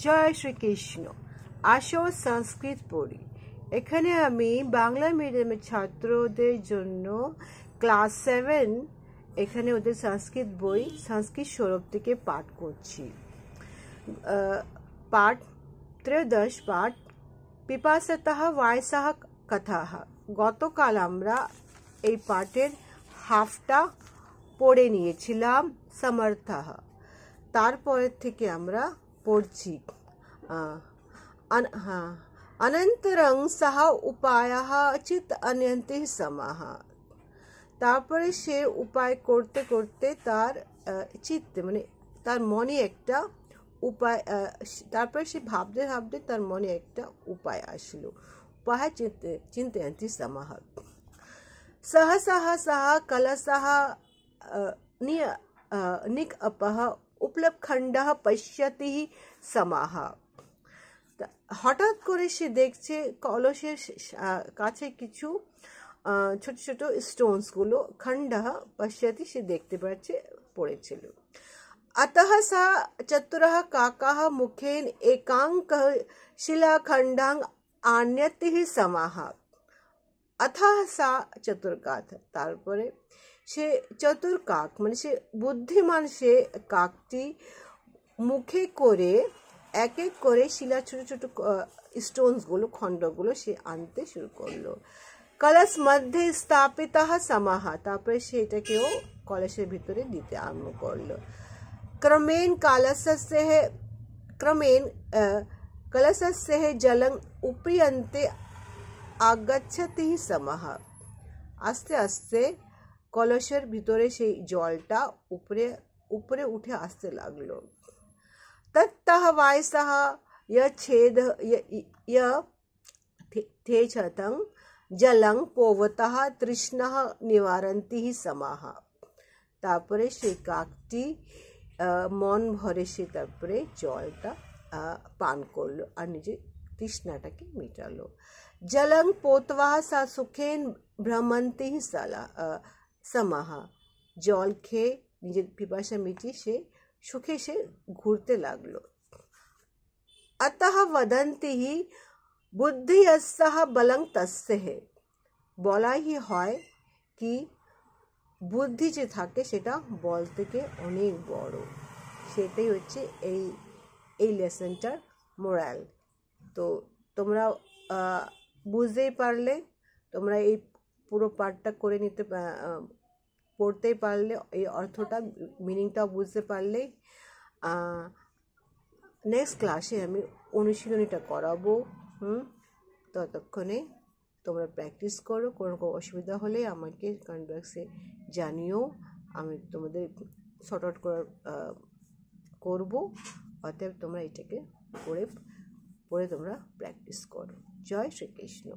জয় শ্রীকৃষ্ণ। আসো সংস্কৃত পড়ি। এখানে আমি বাংলা মিডিয়ামের ছাত্রদের জন্য ক্লাস 7 এখানে ওদের সংস্কৃত বই সংস্কৃত স্বরূপ থেকে পাঠ করছি। পাঠ ত্রয়োদশ পাঠ পিপাসতঃ বায়সঃ কথাঃ। গতকাল আমরা এই পাঠের হাফটা পড়ে নিয়েছিলাম সমর্থঃ। তারপরের থেকে আমরা পড়ছি অনন্তরং সহ উপায়ঃ চিত অনন্তি সমাহ। তারপরে সে উপায় করতে করতে তার চিত্তে মানে তার মনে একটা উপায়, তারপরে সে ভাবতে ভাবতে তার মনে একটা উপায় আসলো। উপায় চিন্তয়ন্তি সমাহ। সহসা সহ কলসঃ নিকপঃ উপলব্ধখণ্ডঃ পশ্যতি সমাহ। হঠাৎ করে সে দেখছে কলসের কাছে কিছু ছোট ছোট স্টোনস গুলো খণ্ডঃ পশ্যতি সে দেখতে পাচ্ছে পড়েছিল। अतः सा चतुरः काकः मुखेन एकांकः शिलाखण्डं आनयति समाह। अतः सा चतुर्काथ। তারপরে সে চতুর কাক মানে সে বুদ্ধিমান সে কাকটি মুখে করে এক এক করে শিলা ছোট ছোট স্টোনস গুলো খণ্ডগুলো সে আনতে শুরু করলো। কলস মধ্যে স্থাপিতঃ সমাহ। তারপরে সেটাকেও কলসের ভিতরে দিতে আরম্ভ করলো। क्रमेण कलशस्य जलं उपरि अन्ते आगच्छति समः। আস্তে আস্তে কলসের ভিতরে সেই জলটা উপরে উপরে উঠে আসতে লাগলো। ততঃ বায়সঃ यच्छेद यथेच्छतं जलं पोवतः তৃষ্ণাঃ নিবারন্তি সমাহ। তারপরে সেই কাকটি মন ভরে সে তারপরে জলটা পান করলো আর নিজের তৃষ্ণাটাকে মেটালো। জলং পোতবা সা সুখেন ভ্রমন্তি সমাহ। জল খেয়ে নিজের পিপাসা মিটিয়ে সে সুখে সে ঘুরতে লাগলো। अतः वदन्ति बुद्धि यस्यः बलं तस्य। বলাই হয় কি বুদ্ধি যে থাকে সেটা বল থেকে অনেক বড়। সেটাই হচ্ছে এই লেসনটার মোরাল। তো তোমরা বুঝতেই পারলে, তোমরা এই পুরো পার্টটা করে নিতে পড়তেই পারলে, এই অর্থটা মিনিংটাও বুঝতে পারলে নেক্সট ক্লাসে আমি অনুশীলনীটা করাবো। ততক্ষণে তোমরা প্র্যাকটিস করো। কোনো অসুবিধা হলে আমাকে কমেন্ট বক্সে জানিও, আমি তোমাদের শর্ট আউট করবো। অতএব তোমরা এটাকে পড়ে তোমরা প্র্যাকটিস করো। জয় শ্রীকৃষ্ণ।